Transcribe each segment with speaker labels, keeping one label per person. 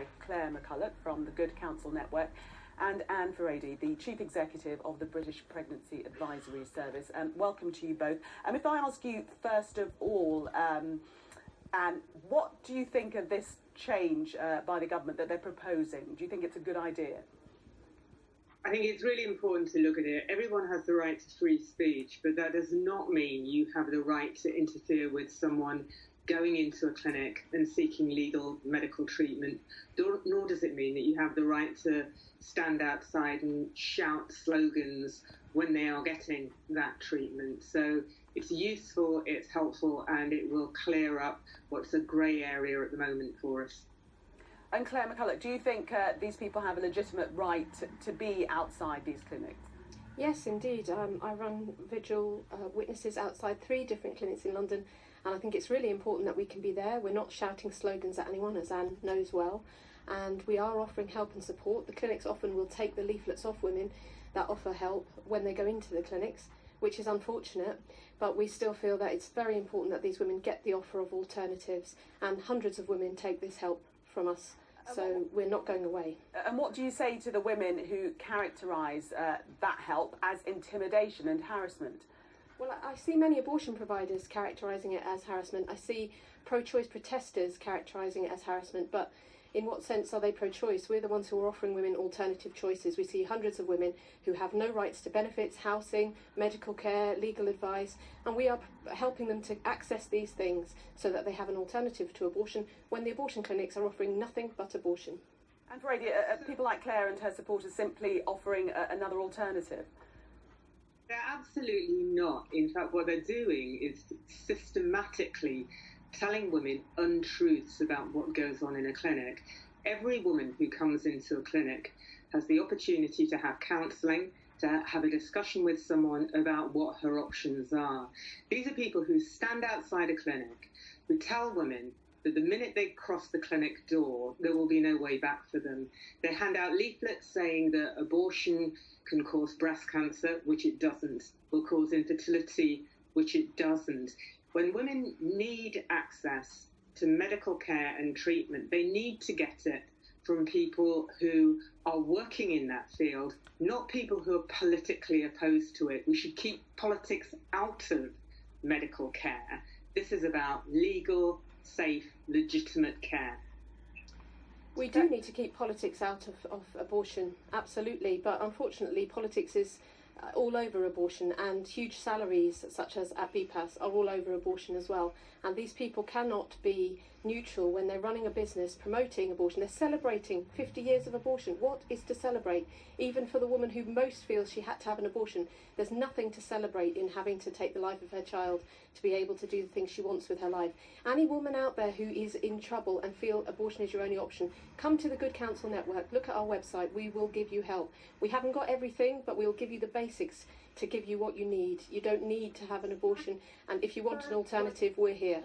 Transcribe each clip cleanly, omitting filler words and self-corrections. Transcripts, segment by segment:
Speaker 1: by Clare McCulloch from the Good Counsel Network and Anne Furedi, the Chief Executive of the British Pregnancy Advisory Service. Welcome to you both. If I ask you first of all, Anne, what do you think of this change by the government that they're proposing? Do you think it's a good idea?
Speaker 2: I think it's really important to look at it. Everyone has the right to free speech, but that does not mean you have the right to interfere with someone going into a clinic and seeking legal medical treatment, nor does it mean that you have the right to stand outside and shout slogans when they are getting that treatment. So it's useful, it's helpful, and it will clear up what's a grey area at the moment for us.
Speaker 1: And Clare McCulloch, do you think these people have a legitimate right to be outside these clinics?
Speaker 3: Yes, indeed. I run vigil witnesses outside 3 different clinics in London, and I think it's really important that we can be there. We're not shouting slogans at anyone, as Anne knows well, and we are offering help and support. The clinics often will take the leaflets off women that offer help when they go into the clinics, which is unfortunate, but we still feel that it's very important that these women get the offer of alternatives, and hundreds of women take this help from us. So we're not going away.
Speaker 1: And what do you say to the women who characterise that help as intimidation and harassment?
Speaker 3: Well, I see many abortion providers characterising it as harassment. I see pro-choice protesters characterising it as harassment, but in what sense are they pro-choice? We're the ones who are offering women alternative choices. We see hundreds of women who have no rights to benefits, housing, medical care, legal advice, and we are helping them to access these things so that they have an alternative to abortion when the abortion clinics are offering nothing but abortion.
Speaker 1: And Furedi, people like Clare and her supporters simply offering another alternative?
Speaker 2: They're absolutely not. In fact, what they're doing is systematically telling women untruths about what goes on in a clinic. Every woman who comes into a clinic has the opportunity to have counselling, to have a discussion with someone about what her options are. These are people who stand outside a clinic, who tell women that the minute they cross the clinic door, there will be no way back for them. They hand out leaflets saying that abortion can cause breast cancer, which it doesn't, will cause infertility, which it doesn't. When women need access to medical care and treatment, they need to get it from people who are working in that field, not people who are politically opposed to it. We should keep politics out of medical care. This is about legal, safe, legitimate care.
Speaker 3: We do need to keep politics out of abortion, absolutely, but unfortunately politics is all over abortion, and huge salaries such as at BPAS are all over abortion as well, and these people cannot be neutral when they're running a business promoting abortion. They're celebrating 50 years of abortion. What is to celebrate? Even for the woman who most feels she had to have an abortion, there's nothing to celebrate in having to take the life of her child to be able to do the things she wants with her life. Any woman out there who is in trouble and feel abortion is your only option, come to the Good Counsel Network, look at our website, we will give you help. We haven't got everything, but we'll give you the basics to give you what you need. You don't need to have an abortion, and if you want an alternative, we're here.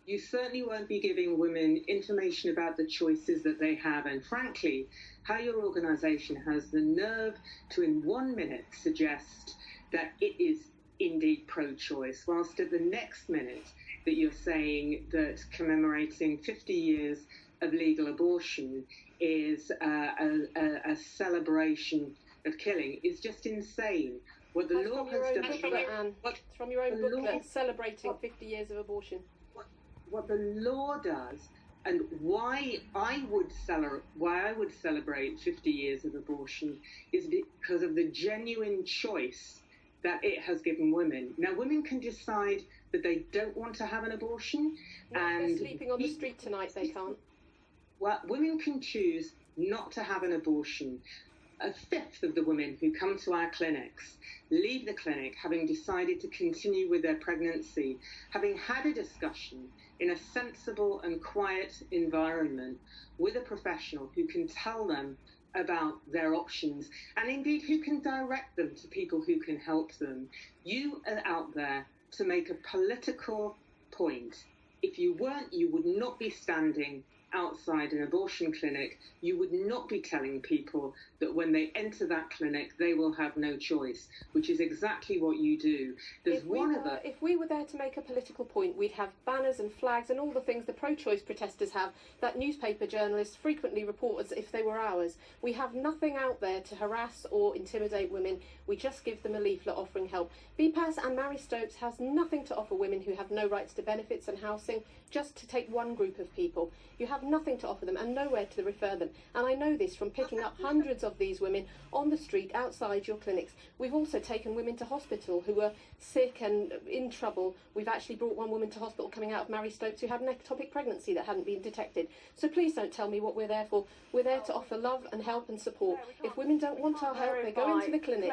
Speaker 2: You certainly won't be giving women information about the choices that they have, and frankly, how your organisation has the nerve to in 1 minute suggest that it is indeed pro-choice, whilst at the next minute that you're saying that commemorating 50 years of legal abortion is a celebration of killing is just insane. What the law has done...
Speaker 3: It's from your own booklet, celebrating 50 years of abortion.
Speaker 2: What the law does, and why I would celebrate 50 years of abortion, is because of the genuine choice that it has given women. Now, women can decide that they don't want to have an abortion,
Speaker 3: and if they're sleeping on the street tonight, they can't.
Speaker 2: Well, women can choose not to have an abortion. 1/5 of the women who come to our clinics leave the clinic having decided to continue with their pregnancy, having had a discussion in a sensible and quiet environment with a professional who can tell them about their options, and indeed who can direct them to people who can help them. You are out there to make a political point. If you weren't, you would not be standing outside an abortion clinic, you would not be telling people that when they enter that clinic, they will have no choice, which is exactly what you do.
Speaker 3: If we were there to make a political point, we'd have banners and flags and all the things the pro-choice protesters have, that newspaper journalists frequently report as if they were ours. We have nothing out there to harass or intimidate women. We just give them a leaflet offering help. BPAS and Mary Stopes has nothing to offer women who have no rights to benefits and housing, just to take one group of people. You have nothing to offer them and nowhere to refer them. And I know this from picking up hundreds of these women on the street outside your clinics. We've also taken women to hospital who were sick and in trouble. We've actually brought one woman to hospital coming out of Mary Stopes who had an ectopic pregnancy that hadn't been detected. So please don't tell me what we're there for. We're there to offer love and help and support. If women don't want our help, they go into the clinic.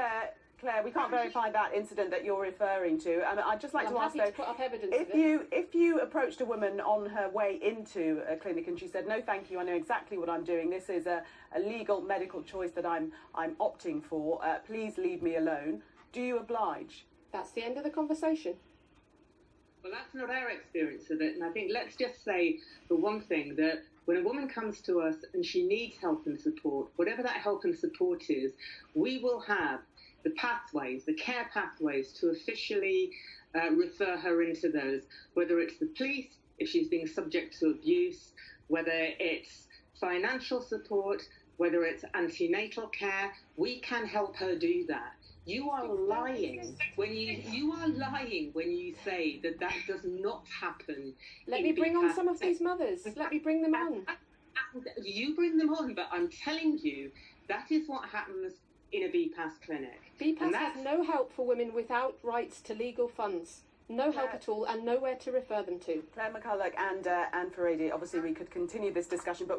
Speaker 1: Claire, we can't verify that incident that you're referring to. I'd just like to ask, though,
Speaker 3: to put up evidence
Speaker 1: if you approached a woman on her way into a clinic and she said, "No, thank you, I know exactly what I'm doing. This is a legal medical choice that I'm opting for. Please leave me alone." Do you oblige?
Speaker 3: That's the end of the conversation.
Speaker 2: Well, that's not our experience of it. And I think let's just say, for one thing, that when a woman comes to us and she needs help and support, whatever that help and support is, we will have the pathways, the care pathways, to officially refer her into those, whether it's the police, if she's being subject to abuse, whether it's financial support, whether it's antenatal care. We can help her do that. You are lying when you say that does not happen.
Speaker 3: Let me bring on some of these mothers. Let me bring them on.
Speaker 2: You bring them on, but I'm telling you, that is what happens in a BPAS clinic.
Speaker 3: BPAS has no help for women without rights to legal funds. No help at all and nowhere to refer them to.
Speaker 1: Clare McCulloch and Anne Furedi, obviously we could continue this discussion, but